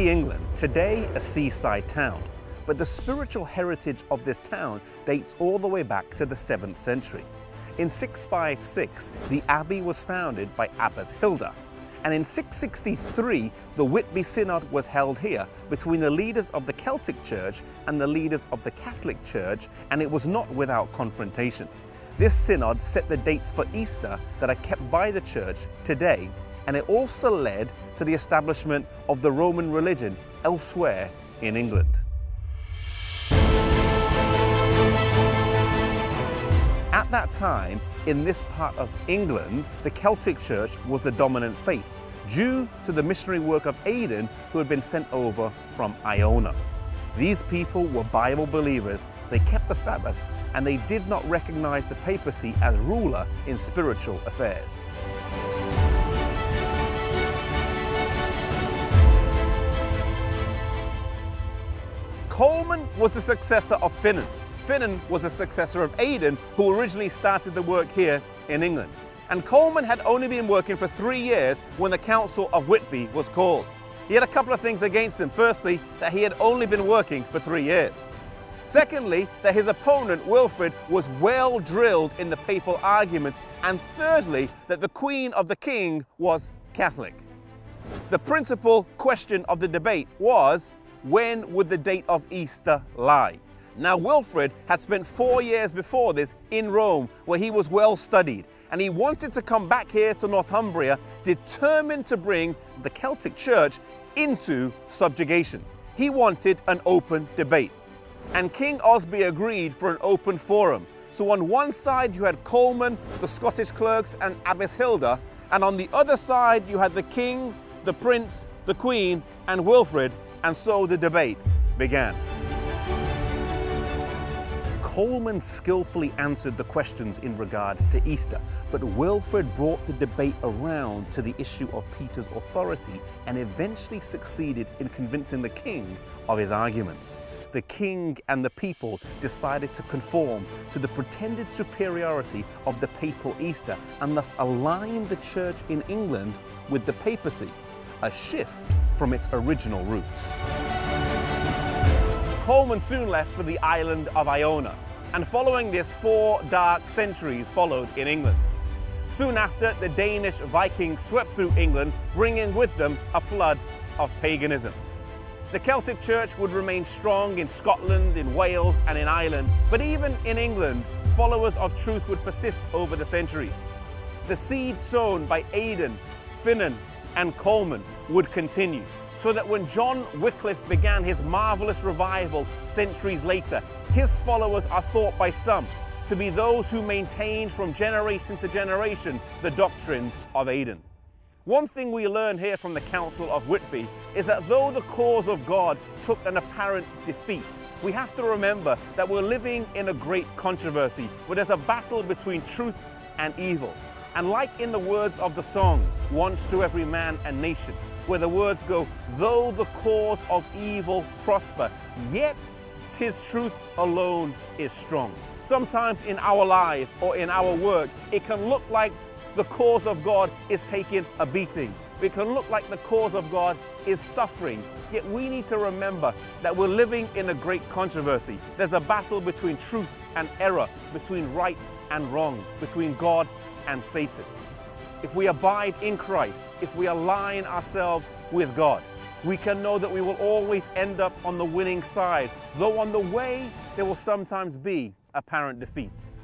Whitby, England, today a seaside town, but the spiritual heritage of this town dates all the way back to the 7th century. In 656, the abbey was founded by Abbess Hilda, and in 663, the Whitby Synod was held here between the leaders of the Celtic Church and the leaders of the Catholic Church, and it was not without confrontation. This synod set the dates for Easter that are kept by the church today, and it also led to the establishment of the Roman religion elsewhere in England. At that time, in this part of England, the Celtic Church was the dominant faith, due to the missionary work of Aidan, who had been sent over from Iona. These people were Bible believers, they kept the Sabbath, and they did not recognize the papacy as ruler in spiritual affairs. Coleman was the successor of Finan. Finan was a successor of Aidan, who originally started the work here in England. And Coleman had only been working for 3 years when the Council of Whitby was called. He had a couple of things against him. Firstly, that he had only been working for 3 years. Secondly, that his opponent, Wilfrid, was well drilled in the papal arguments. And thirdly, that the Queen of the King was Catholic. The principal question of the debate was, when would the date of Easter lie? Now, Wilfrid had spent 4 years before this in Rome, where he was well studied, and he wanted to come back here to Northumbria, determined to bring the Celtic Church into subjugation. He wanted an open debate. And King Osby agreed for an open forum. So on one side you had Coleman, the Scottish clerks, and Abbess Hilda, and on the other side you had the king, the prince, the queen, and Wilfrid, and so the debate began. Coleman skillfully answered the questions in regards to Easter, but Wilfrid brought the debate around to the issue of Peter's authority and eventually succeeded in convincing the king of his arguments. The king and the people decided to conform to the pretended superiority of the papal Easter and thus align the church in England with the papacy, a shift from its original roots. Coleman soon left for the island of Iona, and following this 4 dark centuries followed in England. Soon after, the Danish Vikings swept through England, bringing with them a flood of paganism. The Celtic Church would remain strong in Scotland, in Wales, and in Ireland, but even in England, followers of truth would persist over the centuries. The seed sown by Aidan, Finan, and Coleman would continue, so that when John Wycliffe began his marvelous revival centuries later, his followers are thought by some to be those who maintained from generation to generation the doctrines of Aidan. One thing we learn here from the Council of Whitby is that though the cause of God took an apparent defeat, we have to remember that we're living in a great controversy where there's a battle between truth and evil. And like in the words of the song, Once to Every Man and Nation, where the words go, though the cause of evil prosper, yet 'tis truth alone is strong. Sometimes in our life or in our work, it can look like the cause of God is taking a beating. It can look like the cause of God is suffering. Yet we need to remember that we're living in a great controversy. There's a battle between truth and error, between right and wrong, between God and Satan. If we abide in Christ, if we align ourselves with God, we can know that we will always end up on the winning side, though on the way there will sometimes be apparent defeats.